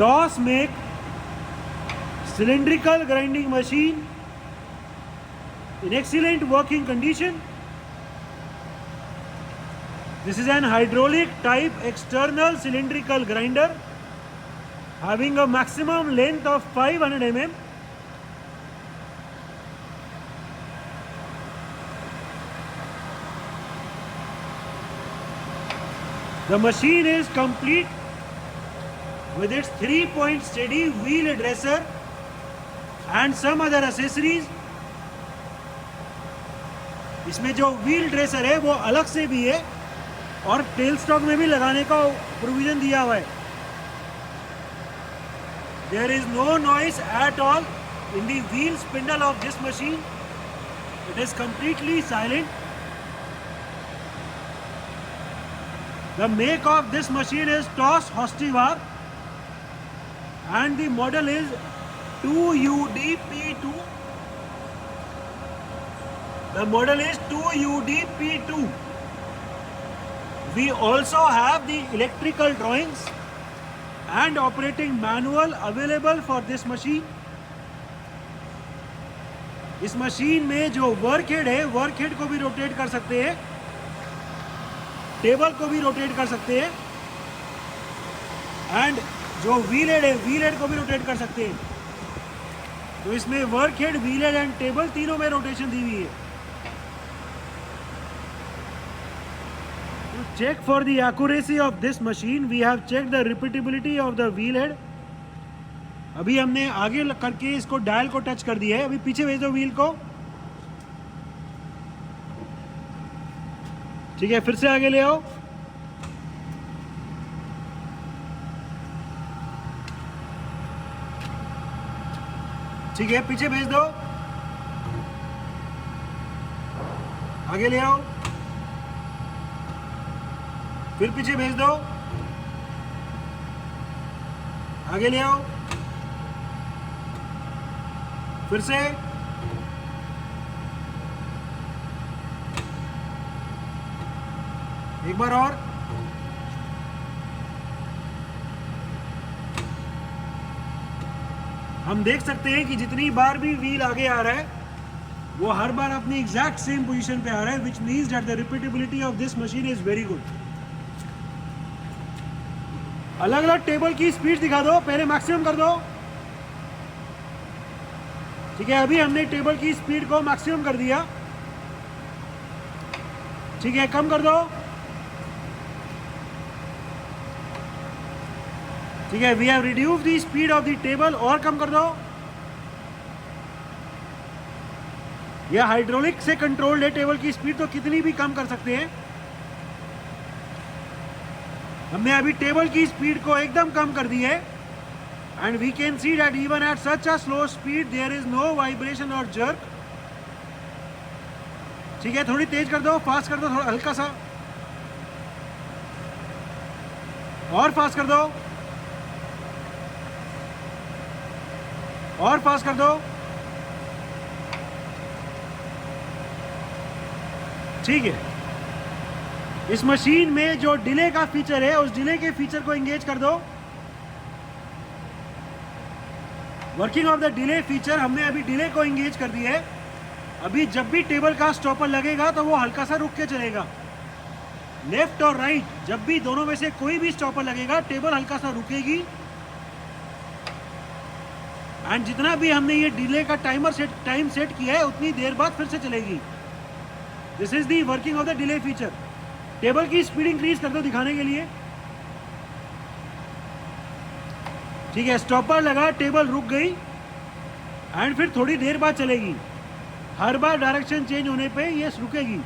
Toss make cylindrical grinding machine in excellent working condition. This is an hydraulic type external cylindrical grinder having a maximum length of 500 mm. The machine is complete with its 3-point steady wheel dresser and some other accessories. इसमें जो wheel dresser है वो अलग से भी है और tell stock में भी लगाने का प्रोविजन दिया हुआ है. There is no noise at all in the wheel spindle of this machine. It is completely silent. The make of this machine is TOS Hostivar and the model is 2UDP2. The model is 2UDP2. We also have the electrical drawings and operating manual available for this machine. इस machine में जो work head है, work head को भी rotate कर सकते हैं, table को भी रोटेट कर सकते हैं एंड जो व्हील हेड है, व्हील हेड को भी रोटेट कर सकते हैं. तो इसमें work head, wheel head and table तीनों में रोटेशन दी हुई है. To check for the accuracy of this machine, we have checked the repeatability of the wheel head. अभी हमने आगे करके इसको डायल को टच कर दिया है. अभी पीछे भेज दो व्हील को. ठीक है, फिर से आगे ले आओ. ठीक है, पीछे भेज दो. आगे ले आओ. फिर पीछे भेज दो. आगे ले आओ. फिर से. एक बार और. हम देख सकते हैं कि जितनी बार भी व्हील आगे आ रहा है वो हर बार अपनी एग्जैक्ट सेम पोजीशन पे आ रहा है, which means that the repeatability of this machine is very good. अलग अलग टेबल की स्पीड दिखा दो. पहले मैक्सिमम कर दो. ठीक है, अभी हमने टेबल की स्पीड को मैक्सिमम कर दिया. ठीक है, कम कर दो. ठीक है, we have reduced the speed of the table. और कम कर दो. यह हाइड्रोलिक से कंट्रोल्ड है. टेबल की स्पीड तो कितनी भी कम कर सकते हैं. हमने अभी टेबल की स्पीड को एकदम कम कर दी है and we can see that even at such a slow speed there is no vibration और जर्क. ठीक है, थोड़ी तेज कर दो, फास्ट कर दो, थोड़ा हल्का सा और फास्ट कर दो, और फास्ट कर दो. ठीक है, इस मशीन में जो डिले का फीचर है उस डिले के फीचर को एंगेज कर दो. Working of the delay feature, हमने अभी डिले को एंगेज कर दिया है. अभी जब भी टेबल का स्टॉपर लगेगा तो वो हल्का सा रुक के चलेगा. लेफ्ट और राइट जब भी दोनों में से कोई भी स्टॉपर लगेगा टेबल हल्का सा रुकेगी एंड जितना भी हमने ये डिले का टाइम सेट किया है उतनी देर बाद फिर से चलेगी. This is the working of the delay feature. Table की स्पीड इंक्रीज कर दो दिखाने के लिए. ठीक है, स्टॉपर लगा, टेबल रुक गई एंड फिर थोड़ी देर बाद चलेगी. हर बार डायरेक्शन चेंज होने पे ये रुकेगी.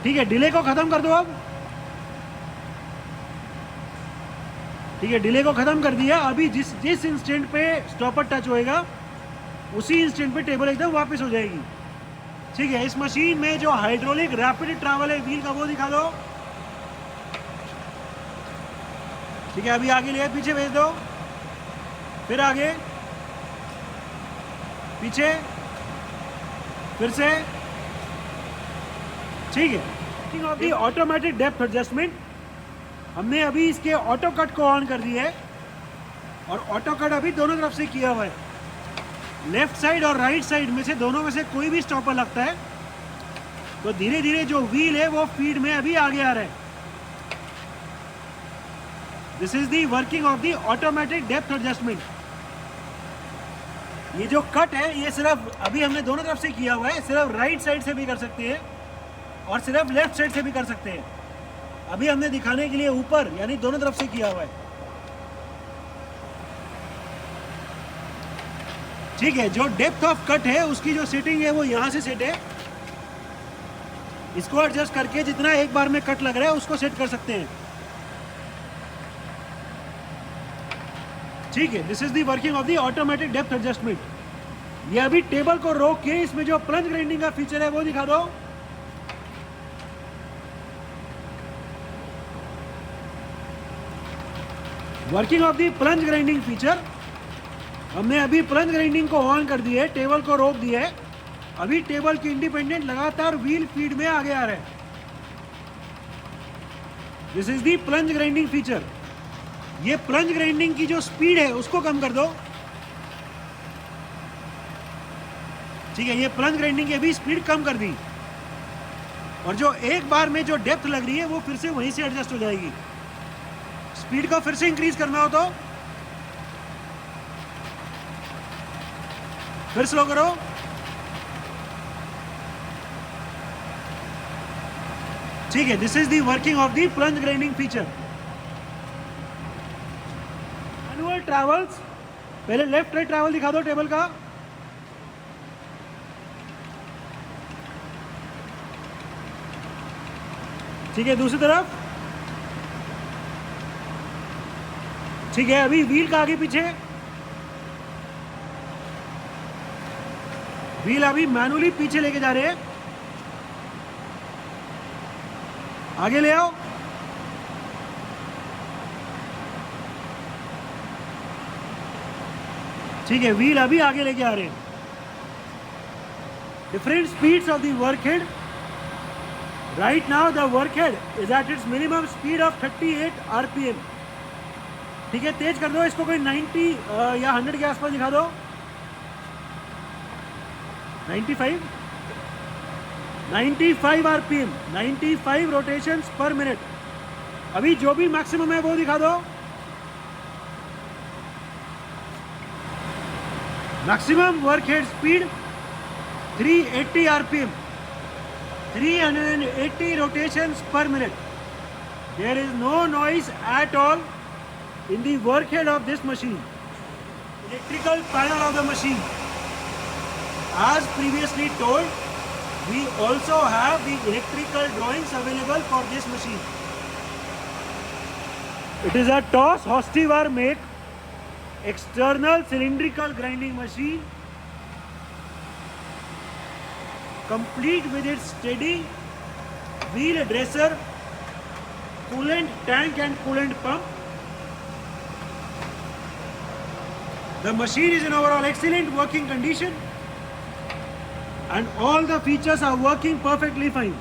ठीक है, डिले को खत्म कर दो अब. ठीक है, डिले को खत्म कर दिया. अभी जिस इंस्टेंट पे स्टॉपर टच होएगा उसी इंस्टेंट पे टेबल एकदम वापस हो जाएगी. ठीक है, इस मशीन में जो हाइड्रोलिक रैपिड ट्रैवल है व्हील का वो दिखा दो. ठीक है, अभी आगे ले, पीछे भेज दो. फिर आगे, पीछे, फिर से. ठीक है, of the automatic depth adjustment. हमने अभी इसके ऑटो कट को ऑन कर दिया है और ऑटो कट अभी दोनों तरफ से किया हुआ है। लेफ्ट साइड और राइट साइड में से दोनों में से कोई भी स्टॉपर लगता है तो धीरे धीरे जो व्हील है वो फीड में अभी आगे आ रहा है। This is the working of the automatic depth adjustment. ये जो कट है ये सिर्फ अभी हमने दोनों तरफ से किया हुआ है, सिर्फ राइट साइड से भी कर सकते हैं और सिर्फ लेफ्ट साइड से भी कर सकते हैं। अभी हमने दिखाने के लिए ऊपर यानी दोनों तरफ से किया हुआ है। ठीक है, जो डेप्थ ऑफ कट है उसकी जो सेटिंग है वो यहाँ से सेट है। इसको एडजस्ट करके जितना एक बार में कट लग रहा है उसको सेट कर सकते हैं। ठीक है, this is the working of the automatic depth adjustment. ये अभी टेबल को रोक के इसमें जो प्लंज ग्राइंडिंग का फीचर है वो दिखा दो। Working of the plunge grinding feature. हमने अभी प्लंज ग्राइंडिंग को ऑन कर दिया है, टेबल को रोक दिया है। अभी टेबल की इंडिपेंडेंट लगातार व्हील फीड में आगे आ रहा है। This is the plunge grinding feature. ये प्लंज ग्राइंडिंग की जो स्पीड है उसको कम कर दो। ठीक है, ये प्लंज ग्राइंडिंग की अभी स्पीड कम कर दी और जो एक बार में जो डेप्थ लग रही है वो फिर से वहीं से एडजस्ट हो जाएगी। स्पीड को फिर से इंक्रीज करना हो तो फिर स्लो करो। ठीक है, this is the working of the plunge grinding feature. Manual travels, पहले लेफ्ट राइट ट्रैवल दिखा दो टेबल का। ठीक है, दूसरी तरफ। ठीक है, अभी व्हील का आगे पीछे। व्हील अभी मैनुअली पीछे लेके जा रहे हैं। आगे ले आओ। ठीक है, व्हील अभी आगे लेके आ रहे हैं। Different speeds of the work head. Right now the work head is at its minimum speed of 38 RPM। ठीक है, तेज कर दो इसको, कोई 90 या 100 के आसपास दिखा दो। 95 RPM, 95 रोटेशंस पर मिनट। अभी जो भी मैक्सिमम है वो दिखा दो। Maximum work head speed 380 RPM, 380 rotations per minute. There is no noise at all in the work head of this machine. Electrical panel of the machine. As previously told, we also have the electrical drawings available for this machine. It is a TOS Hostivar make external cylindrical grinding machine, complete with its steady wheel dresser, coolant tank and coolant pump. The machine is in overall excellent working condition and all the features are working perfectly fine.